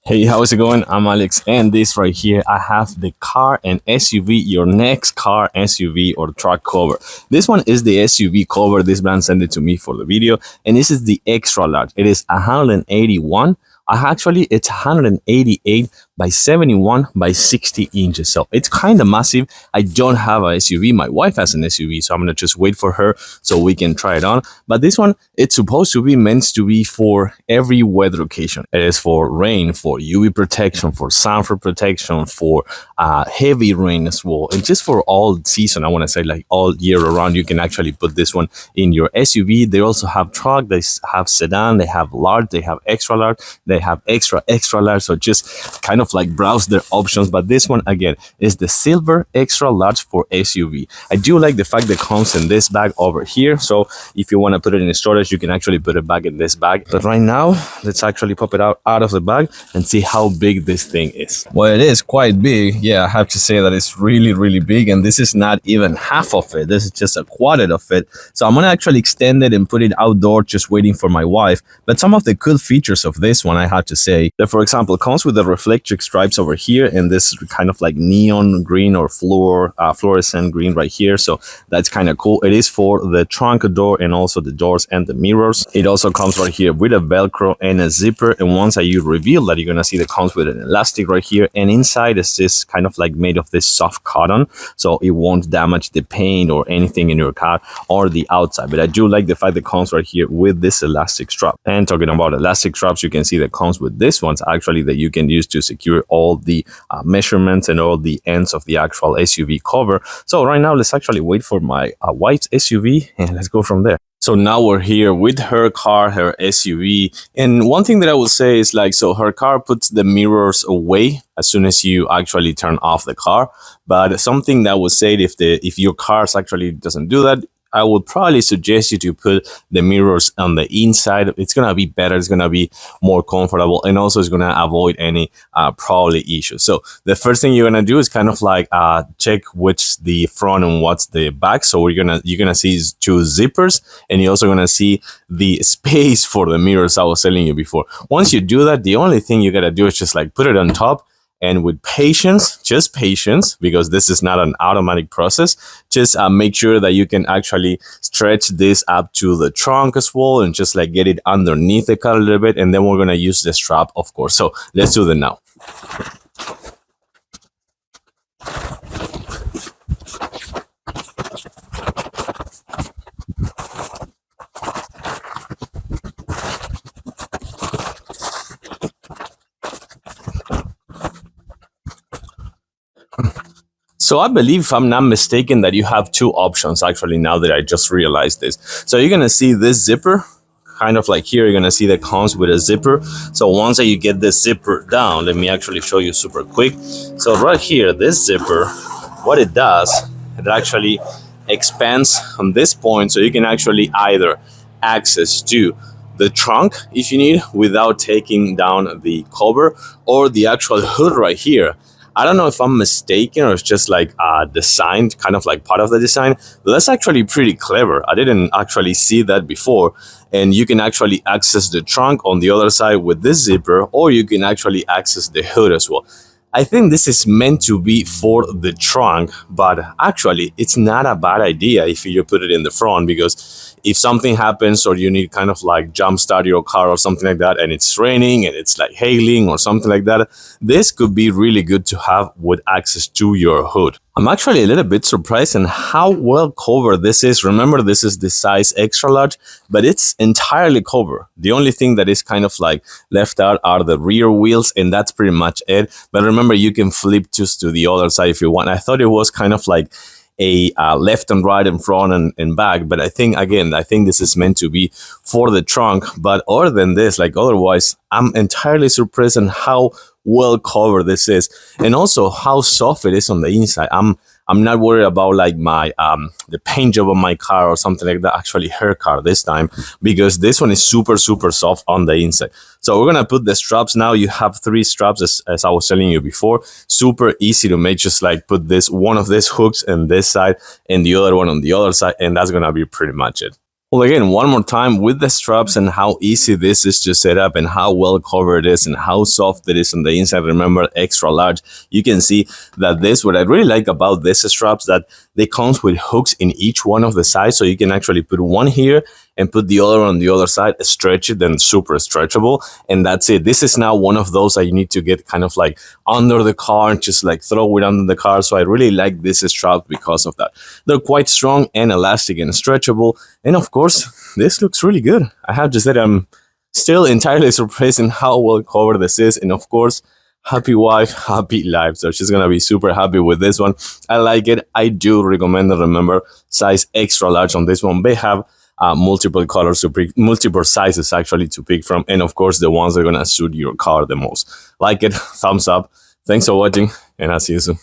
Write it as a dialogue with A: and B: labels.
A: Hey, how's it going? I'm Alex, and this right here, I have the car and SUV, your next car, SUV, or truck cover. This one is the SUV cover. This brand sent it to me for the video, and this is the extra large. It is 181. It's 188 by 71 by 60 inches. So it's kind of massive. I don't have a SUV. My wife has an SUV, so I'm gonna just wait for her so we can try it on. But this one, it's supposed to be meant to be for every weather occasion. It is for rain, for UV protection, for sunflower protection, for heavy rain as well, and just for all season. I want to say like all year around. You can actually put this one in your SUV. They also have truck. They have sedan. They have large. They have extra large. They have extra large. So just kind of like browse their options. But this one again is the silver extra large for SUV. I do like the fact that it comes in this bag over here. So if you want to put it in storage, you can actually put it back in this bag. But right now, let's actually pop it out of the bag and see how big this thing is. Well, it is quite big. Yeah, I have to say that it's really big, and this is not even half of it. This is just a quarter of it. So I'm gonna actually extend it and put it outdoor, just waiting for my wife. But some of the cool features of this one, I have to say, that for example, it comes with the reflectric stripes over here, and this kind of like neon green or fluorescent green right here. So that's kind of cool. It is for the trunk door and also the doors and the mirrors. It also comes right here with a Velcro and a zipper. And once that you reveal that, you're gonna see that it comes with an elastic right here, and inside is this kind of like made of this soft cotton, so it won't damage the paint or anything in your car or the outside. But I do like the fact that it comes right here with this elastic strap. And talking about elastic straps, you can see that comes with this ones actually that you can use to secure all the measurements and all the ends of the actual SUV cover. So right now, let's actually wait for my wife's SUV and let's go from there. So now we're here with her car, her SUV. And one thing that I will say is like, so her car puts the mirrors away as soon as you actually turn off the car. But something that would say if your car actually doesn't do that, I would probably suggest you to put the mirrors on the inside. It's going to be better. It's going to be more comfortable. And also it's going to avoid any probably issues. So the first thing you're going to do is kind of like check which the front and what's the back. So you're going to see two zippers, and you're also going to see the space for the mirrors I was telling you before. Once you do that, the only thing you got to do is just like put it on top. And with patience, just patience, because this is not an automatic process, just make sure that you can actually stretch this up to the trunk as well and just like get it underneath the car a little bit. And then we're going to use the strap, of course. So let's do that now. So I believe, if I'm not mistaken, that you have two options actually, now that I just realized this. So you're going to see this zipper kind of like here. You're going to see that comes with a zipper. So once that you get this zipper down, let me actually show you super quick. So right here, this zipper, what it does, it actually expands on this point. So you can actually either access to the trunk if you need without taking down the cover, or the actual hood right here. I don't know if I'm mistaken or it's just like designed, kind of like part of the design. But that's actually pretty clever. I didn't actually see that before. And you can actually access the trunk on the other side with this zipper, or you can actually access the hood as well. I think this is meant to be for the trunk, but actually it's not a bad idea if you put it in the front, because if something happens or you need kind of like jump start your car or something like that, and it's raining and it's like hailing or something like that, this could be really good to have with access to your hood. I'm actually a little bit surprised in how well covered this is. Remember, this is the size extra large, but it's entirely covered. The only thing that is kind of like left out are the rear wheels, and that's pretty much it. But remember, you can flip just to the other side if you want. I thought it was kind of like a left and right and front and back, but I think this is meant to be for the trunk. But other than this, like otherwise, I'm entirely surprised on how well covered this is, and also how soft it is on the inside. I'm not worried about like my the paint job on my car or something like that. Actually, her car this time, because this one is super soft on the inside. So we're gonna put the straps now. You have 3 straps, as I was telling you before. Super easy to make. Just like put one of these hooks on this side and the other one on the other side, and that's gonna be pretty much it. Well, again, one more time with the straps and how easy this is to set up and how well covered it is and how soft it is on the inside. Remember, extra large. You can see that what I really like about this straps, that they comes with hooks in each one of the sides. So you can actually put one here and put the other on the other side, stretch it, then super stretchable. And that's it. This is now one of those that you need to get kind of like under the car and just like throw it under the car. So I really like this strap because of that. They're quite strong and elastic and stretchable. And of course, this looks really good. I have to say that I'm still entirely surprised in how well covered this is. And of course, happy wife, happy life. So she's gonna be super happy with this one. I like it. I do recommend it. Remember, size extra large on this one. They have multiple colors to pick, multiple sizes actually to pick from, and of course the ones that are gonna suit your car the most. Like it, thumbs up. Thanks for watching, and I'll see you soon.